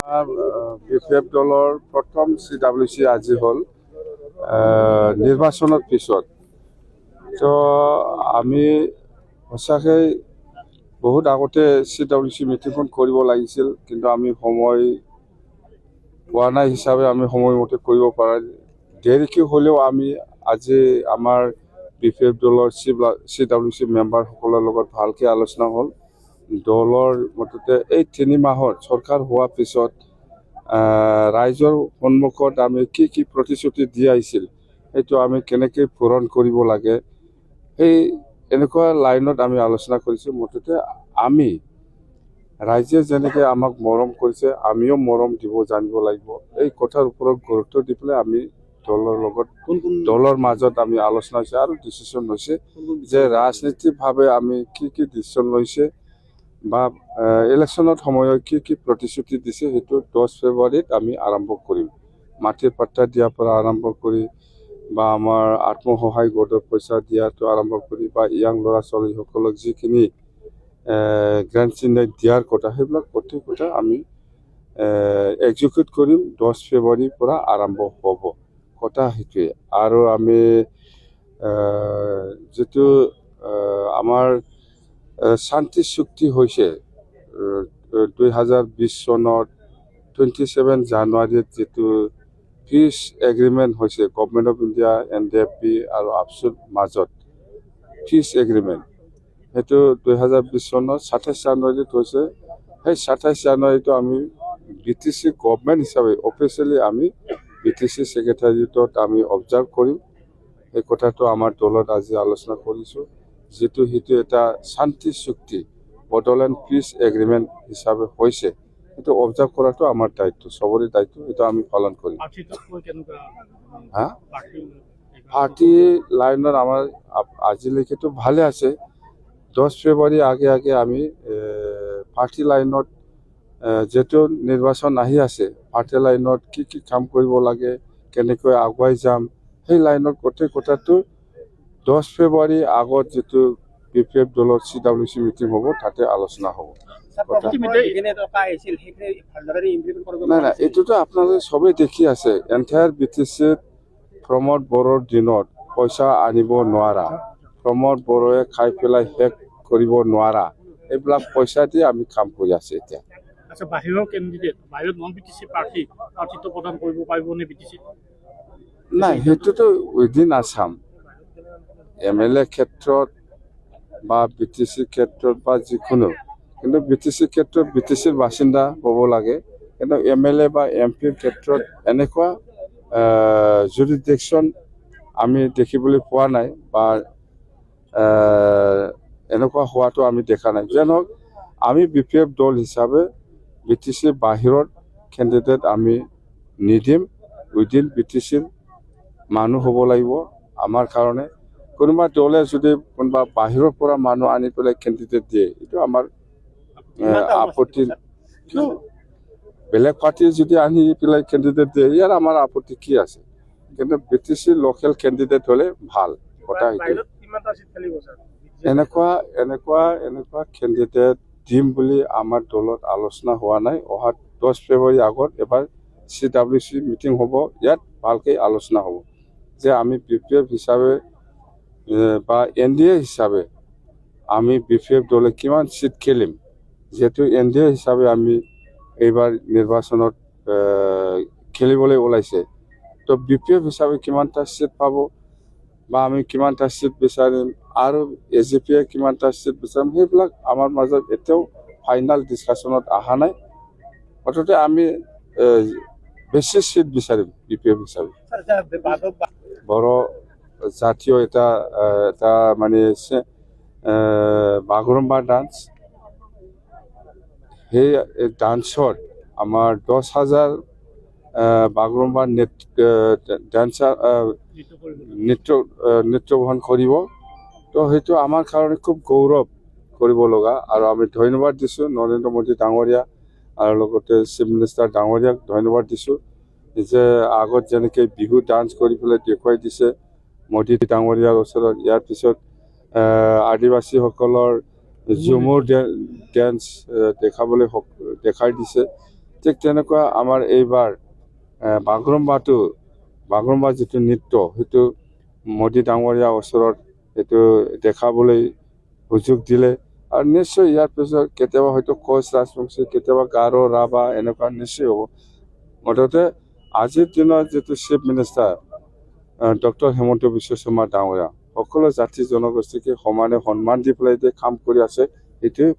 BPF দলৰ প্ৰথম CWC আজি হ'ল নিৰ্বাচনৰ পিছত। তো আমি সঁচাকৈ বহুত আগতে CWC মিটিংখন কৰিব লাগিছিল, কিন্তু আমি সময় পোৱা নাই হিচাপে আমি সময়মতে কৰিব পৰা দেৰিকৈ হ'লেও আমি আজি আমাৰ বিপিএফ দলৰ CWC মেম্বাৰসকলৰ লগত ভালকৈ আলোচনা হ'ল। দলৰ মুঠতে এই 3 মাহৰ চৰকাৰ হোৱাৰ পিছত ৰাইজৰ সন্মুখত আমি কি প্ৰতিশ্ৰুতি দি আহিছিল, সেইটো আমি কেনেকৈ পূৰণ কৰিব লাগে, সেই এনেকুৱা লাইনত আমি আলোচনা কৰিছোঁ। মুঠতে আমি ৰাইজে যেনেকৈ আমাক মৰম কৰিছে, আমিও মৰম দিব জানিব লাগিব। এই কথাৰ ওপৰত গুৰুত্ব দি পেলাই আমি দলৰ লগত দলৰ মাজত আমি আলোচনা হৈছে আৰু ডিচিশ্যন লৈছে যে ৰাজনীতিকভাৱে আমি কি ডিচিশ্যন লৈছে বা ইলেকশ্যনত সময়ত কি প্ৰতিশ্ৰুতি দিছে, সেইটো 10 ফেব্ৰুৱাৰীত আমি আৰম্ভ কৰিম। মাটিৰ পাট্টা দিয়াৰ পৰা আৰম্ভ কৰি বা আমাৰ আত্মসহায়ক গোটৰ পইচা দিয়াটো আৰম্ভ কৰি বা ইয়াং ল'ৰা ছোৱালীসকলক যিখিনি গ্ৰেণ্ড চিনাইট দিয়াৰ কথা, সেইবিলাক গোটেই কথা আমি এক্সিকিউট কৰিম। 10 ফেব্ৰুৱাৰীৰ পৰা আৰম্ভ হ'ব কথা সেইটোৱে। আৰু আমি যিটো আমাৰ শান্তি চুক্তি হৈছে 2020 চনত 27 জানুৱাৰীত যিটো পিচ এগ্ৰিমেণ্ট হৈছে গভৰ্ণমেণ্ট অফ ইণ্ডিয়া, NDFB আৰু আপচুৰ মাজত পিচ এগ্ৰিমেণ্ট, সেইটো 2020 চনত 27 জানুৱাৰীত হৈছে। সেই 27 জানুৱাৰীটো আমি BTC গভৰ্ণমেণ্ট হিচাপে অফিচিয়েলি আমি BTC ছেক্ৰেটাৰিয়েটত আমি অবজাৰ্ভ কৰিম। এই কথাটো আমাৰ দলত আজি আলোচনা কৰিছোঁ। যিটো সেইটো এটা শান্তি চুক্তি বডোলেণ্ড পিচ এগ্ৰিমেণ্ট হিচাপে হৈছে, সেইটো অবজাৰ্ভ কৰাটো আমাৰ দায়িত্ব, চবৰে দায়িত্ব, সেইটো আমি পালন কৰিম। পাৰ্টি লাইনত আমাৰ আজিলৈকেতো ভালে আছে। 10 ফেব্ৰুৱাৰী আগে আমি পাৰ্টি লাইনত যিহেতু নিৰ্বাচন আহি আছে, পাৰ্টি লাইনত কি কাম কৰিব লাগে, কেনেকৈ আগুৱাই যাম, সেই লাইনত গোটেই কথাটো 10 ফেব্ৰুৱাৰী আগত যিটো বিপিএফ দলৰ CWC মিটিং হ'ব, তাতে আলোচনা হ'ব। নাই, এইটোতো আপোনালোকে চবেই দেখি আছে। এণ্টায়াৰ BTCত প্ৰমোদ বড়োৰ দিনত পইচা আনিব নোৱাৰা, প্ৰমোদ বড়োৱে খাই পেলাই শেষ কৰিব নোৱাৰা, এইবিলাক পইচা দি আমি কাম কৰি আছোঁ এতিয়া। নাই, সেইটোতো উইদিন আছাম MLA ক্ষেত্ৰত বা BTC ক্ষেত্ৰত বা যিকোনো, কিন্তু BTC ক্ষেত্ৰত BTCৰ বাসিন্দা হ'ব লাগে। কিন্তু MLA বা MPৰ ক্ষেত্ৰত এনেকুৱা জুৰিডিকশ্যন আমি দেখিবলৈ পোৱা নাই বা এনেকুৱা হোৱাটো আমি দেখা নাই। যেন হওক, আমি BPF দল হিচাপে BTC বাহিৰত কেণ্ডিডেট আমি নিদিম। উইদিন BTCৰ মানুহ হ'ব লাগিব আমাৰ কাৰণে। কোনোবা দলে যদি কোনোবা বাহিৰৰ পৰা মানুহ আনি পেলাই কেণ্ডিডেট দিয়ে, এইটো আমাৰ আপত্তি। বেলেগ পাৰ্টিয়ে যদি আনি পেলাই কেণ্ডিডেট দিয়ে, ইয়াৰ আমাৰ আপত্তি কি আছে? কিন্তু BTC লোকেল কেণ্ডিডেট হ'লে ভাল কথা। সেইটো এনেকুৱা কেণ্ডিডেট দিম বুলি আমাৰ দলত আলোচনা হোৱা নাই। অহা 10 ফেব্ৰুৱাৰী আগত এবাৰ CWC মিটিং হ'ব, ইয়াত ভালকৈ আলোচনা হ'ব যে আমি BPF হিচাপে বা NDA হিচাপে আমি BPF দলে কিমান চিট খেলিম। যিহেতু NDA হিচাপে আমি এইবাৰ নিৰ্বাচনত খেলিবলৈ ওলাইছে, তো BPF হিচাপে কিমানটা চিট পাব বা আমি কিমানটা চিট বিচাৰিম আৰু AGPয়ে কিমানটা চিট বিচাৰিম, সেইবিলাক আমাৰ মাজত এতিয়াও ফাইনেল ডিছকাশ্যনত অহা নাই। মুঠতে আমি বেছি চিট বিচাৰিম BPF হিচাপে। বড়ো জাতীয় এটা মানে বাগৰুম্বা ডান্স, সেই ডান্সত আমাৰ 10,000 বাগৰুম্বা ডান্সাৰ নৃত্য বহন কৰিব। তো সেইটো আমাৰ কাৰণে খুব গৌৰৱ কৰিব লগা। আৰু আমি ধন্যবাদ দিছোঁ নৰেন্দ্ৰ মোদী ডাঙৰীয়া আৰু লগতে চিফ মিনিষ্টাৰ ডাঙৰীয়াক ধন্যবাদ দিছোঁ যে আগত যেনেকৈ বিহু ডান্স কৰি পেলাই দেখুৱাই দিছে মোদী ডাঙৰীয়াৰ ওচৰত। ইয়াৰ পিছত আদিবাসীসকলৰ ঝুমুৰ ডেন্স দেখাই দিছে। ঠিক তেনেকুৱা আমাৰ এইবাৰ বাগৰুম্বা যিটো নৃত্য সেইটো মোদী ডাঙৰীয়াৰ ওচৰত সেইটো দেখাবলৈ সুযোগ দিলে আৰু নিশ্চয় ইয়াৰ পিছত কেতিয়াবা হয়তো কোচ ৰাজবংশী কেতিয়াবা গাৰো ৰাভা এনেকুৱা নিশ্চয় হ'ব মুঠতে আজিৰ দিনত যিটো chief minister doctor Himanta Biswa Sarma ডাঙৰীয়া সকলো জাতি জনগোষ্ঠীকে সমানে সন্মান দি পেলাই কাম কৰি আছে এইটোৱে